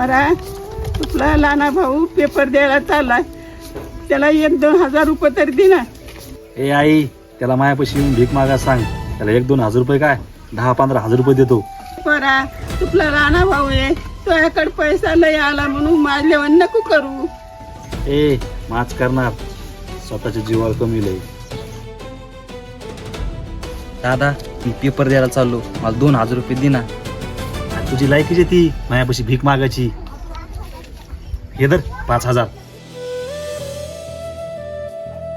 अरे तुला लहाना भाऊ पेपर द्यायला चाललाय, त्याला 1-2 हजार रुपये तरी दे ना. ए आई, त्याला मायापाशी येऊन भीक मागा सांग. त्याला 1-2 हजार रुपये काय 10-15 हजार रुपये देतो. बरा तुला लहाना भाऊ आहे, तुझ्याकडे पैसा लय आला म्हणून माझल्यावर नको करू. ए माच करणार, स्वतःच्या जीवावर कमी लय. दादा मी पेपर द्यायला चाललो, मला 2,000 रुपये दे ना. तुझी लायकीच आहे ती मायापाशी भीक मागायची. हे धर 5,000.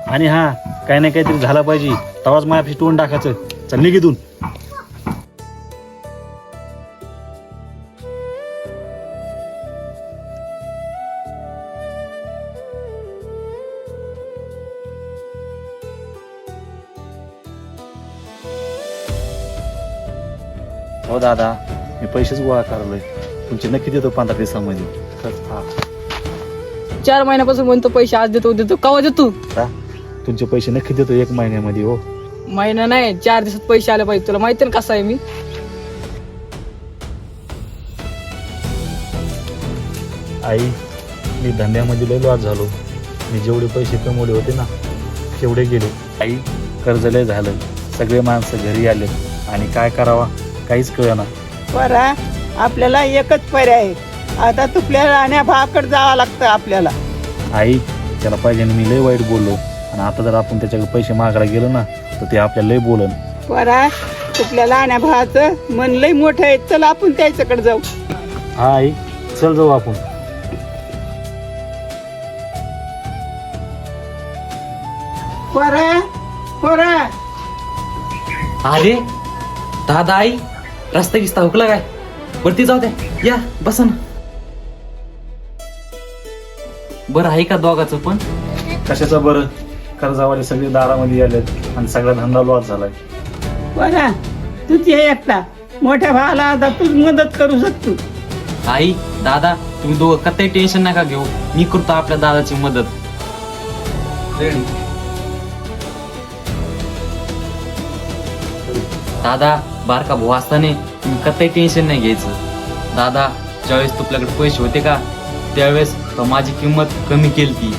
आणि हा काही ना काहीतरी झाला पाहिजे, तेव्हाच मायापाशी टोन टाकायचं. चल निघ इथून. हो दादा, मी पैसेच गोळा करलोय, तुमचे नक्की देतो 15 दिवसामध्ये. हा 4 महिन्यापासून म्हणतो पैसे आज देतो कवा देतो. तुमचे पैसे नक्की देतो 1 महिन्यामध्ये. हो महिना नाही 4 दिवसात पैसे आले पाहिजे. तुला माहिती ना कसा आहे मी. आई, मी धंद्यामध्ये लय लॉस झालो. मी जेवढे पैसे कमवले होते ना तेवढे गेले. आई, कर्ज लय झालं, सगळे माणसं घरी आले आणि काय करावा काहीच कळेना. बरा आपल्याला एकच पर्याय आहे, आता तुपल्या राण्या भावाकडे जावं लागतं आपल्याला. आई, त्याला पाहिजे मी लय वाईट बोललो, आणि आता जर आपण त्याच्याकडे पैसे मागायला गेलो ना तर ते आपल्याला लय बोलन. बरा तुपल्या लहान्या भावाचं मन लय मोठं आहे, चल आपण त्याच्याकडे जाऊ. हा आई, चल जाऊ आपण. बरा अरे दादा, आई रस्ता गिस्ता हुकला काय. वरती जाऊ द्या, या बसा ना. बरं आहे का दोघाचं पण. कशाचं बरं, कर्जावाले सगळे दारामध्ये आलेत आणि सगळा धंदा लॉस झालाय. बरा तुझी एकटा मोठ्या भावाला आता तूच मदत करू शकतो. आई दादा, तुम्ही दोघं कताही टेन्शन नका घेऊ, मी करतो आपल्या दादाची मदत. दादा बारका भाऊ असताना तुम्ही कताही टेन्शन नाही घ्यायचं. दादा ज्यावेळेस तुपल्याकडे पैसे होते का त्यावेळेस तर माझी किंमत कमी केली ती.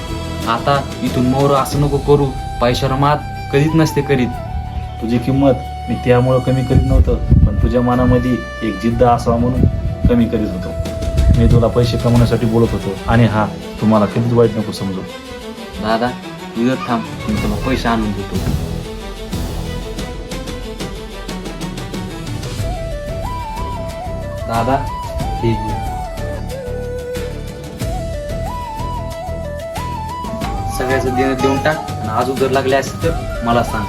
आता इथून मोर असं नको करू, पैशावर मात कधीच नसते करीत. तुझी किंमत मी त्यामुळं कमी करीत नव्हतं, पण तुझ्या मनामध्ये एक जिद्द असावा म्हणून कमी करीत होतो. मी तुला पैसे कमवण्यासाठी बोलत होतो. आणि हा, तुम्हाला कधीच वाईट नको समजू. दादा तुझं थांब, मी तुला पैसे आणून देतो. दादा ठीक आहे, सगळ्याचं देणं देऊन टाक, आणि अजून जर लागले असेल तर मला सांग.